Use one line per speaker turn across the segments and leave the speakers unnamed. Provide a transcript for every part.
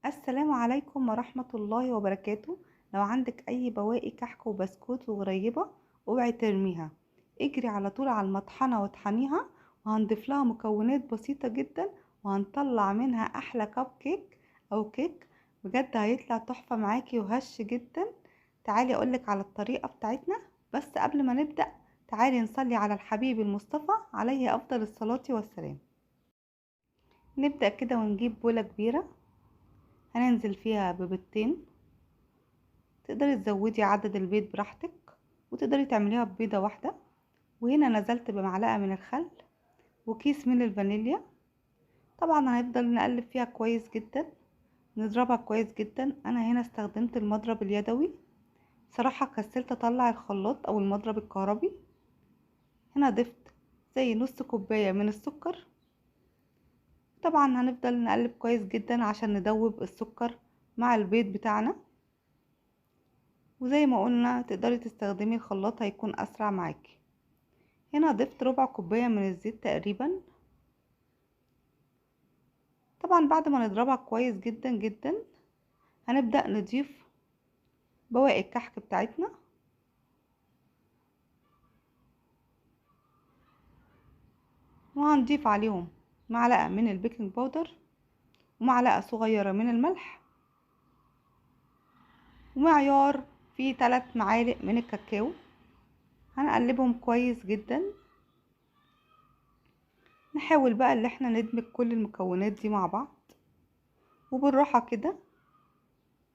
السلام عليكم ورحمة الله وبركاته. لو عندك أي بواقي كحك وبسكوت وغريبة اوعي ترميها، اجري على طول على المطحنة واطحنيها، وهنضيف لها مكونات بسيطة جدا وهنطلع منها أحلى كب كيك أو كيك. بجد هيطلع تحفة معاكي وهش جدا. تعالي أقولك على الطريقة بتاعتنا، بس قبل ما نبدأ تعالي نصلي على الحبيب المصطفى عليه أفضل الصلاة والسلام. نبدأ كده ونجيب بولة كبيرة هننزل فيها ببيضتين. تقدري تزودي عدد البيض براحتك وتقدري تعمليها ببيضة واحدة. وهنا نزلت بمعلقة من الخل وكيس من الفانيليا. طبعا هنفضل نقلب فيها كويس جدا، نضربها كويس جدا. انا هنا استخدمت المضرب اليدوي، صراحة كسلت اطلع الخلاط او المضرب الكهربي. هنا ضفت زي نص كوباية من السكر. طبعا هنفضل نقلب كويس جدا عشان ندوب السكر مع البيض بتاعنا. وزي ما قلنا تقدري تستخدمي الخلاط هيكون اسرع معاكي. هنا ضفت ربع كوباية من الزيت تقريبا. طبعا بعد ما نضربها كويس جدا جدا هنبدأ نضيف بواقي الكحك بتاعتنا. وهنضيف عليهم معلقة من البيكنج باودر ومعلقة صغيرة من الملح ومعيار فيه 3 معالق من الكاكاو. هنقلبهم كويس جدا. نحاول بقى اللي احنا ندمج كل المكونات دي مع بعض وبالراحة كده.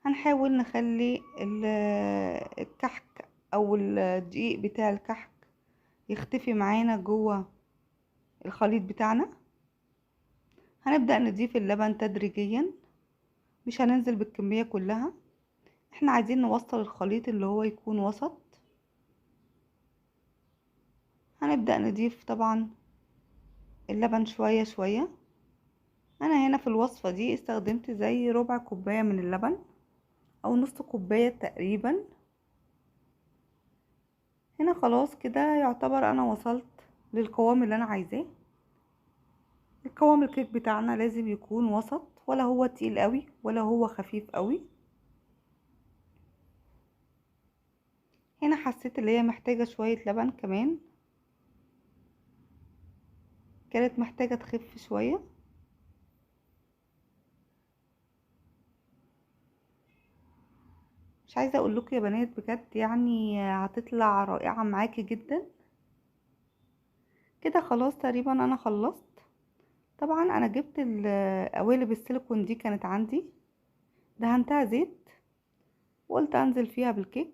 هنحاول نخلي الكحك او الدقيق بتاع الكحك يختفي معانا جوه الخليط بتاعنا. هنبدأ نضيف اللبن تدريجيا، مش هننزل بالكمية كلها. احنا عايزين نوصل الخليط اللي هو يكون وسط. هنبدأ نضيف طبعا اللبن شوية شوية. انا هنا في الوصفة دي استخدمت زي ربع كوباية من اللبن او نص كوباية تقريبا. هنا خلاص كده يعتبر انا وصلت للقوام اللي انا عايزاه. القوام الكيك بتاعنا لازم يكون وسط، ولا هو تقيل قوي ولا هو خفيف قوي. هنا حسيت اللي هي محتاجة شوية لبن كمان، كانت محتاجة تخف شوية. مش عايزة اقول لكم يا بنات بجد يعني هتطلع رائعة معاكي جدا. كده خلاص تقريبا انا خلصت. طبعا انا جبت القوالب السيليكون دي كانت عندي، دهنتها زيت وقلت انزل فيها بالكيك.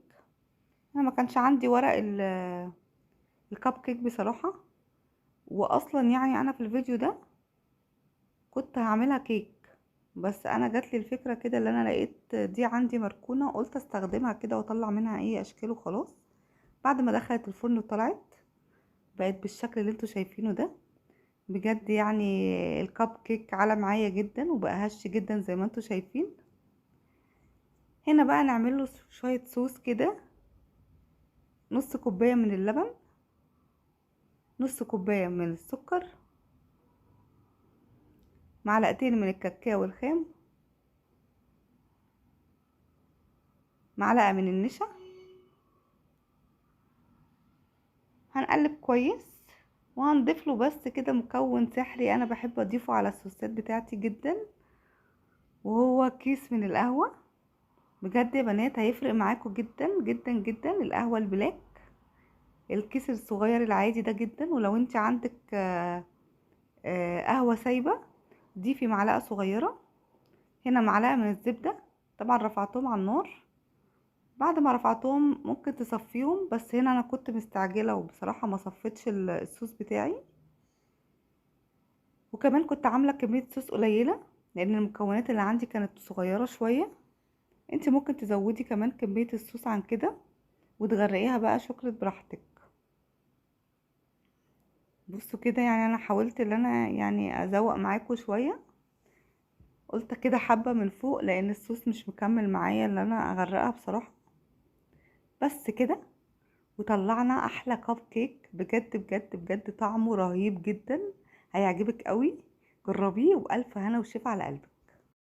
انا ما كانش عندي ورق الكب كيك بصراحة. واصلا يعني انا في الفيديو ده كنت هعملها كيك، بس انا جات لي الفكرة كده اللي انا لقيت دي عندي مركونة قلت استخدمها كده واطلع منها اي اشكال وخلاص. بعد ما دخلت الفرن وطلعت بقت بالشكل اللي انتوا شايفينه ده. بجد يعني الكب كيك على معايا جدا وبقى هش جدا زي ما انتوا شايفين. هنا بقى نعمل له شوية صوص كده. نص كوباية من اللبن، نص كوباية من السكر، معلقتين من الكاكاو الخام، معلقة من النشا. هنقلب كويس وهنضيف له بس كده مكون سحري انا بحب اضيفه على الصوصات بتاعتي جدا، وهو كيس من القهوة. بجد يا بنات هيفرق معاكم جدا جدا جدا. القهوة البلاك، الكيس الصغير العادي ده جدا. ولو انت عندك قهوة سايبة ضيفي معلقة صغيرة. هنا معلقة من الزبدة. طبعا رفعتهم على النار، بعد ما رفعتهم ممكن تصفيهم، بس هنا انا كنت مستعجلة وبصراحة ما صفيتش الصوص بتاعي. وكمان كنت عاملة كمية صوص قليلة لان المكونات اللي عندي كانت صغيرة شوية. انت ممكن تزودي كمان كمية الصوص عن كده وتغرقيها بقى شوكولات براحتك. بصوا كده يعني انا حاولت ان انا يعني ازوق معاكم شوية. قلت كده حبة من فوق لان الصوص مش مكمل معايا اللي انا اغرقها بصراحة. بس كده وطلعنا احلى كب كيك. بجد بجد بجد طعمه رهيب جدا، هيعجبك قوي. جربيه وبألف هنا وشفا على قلبك.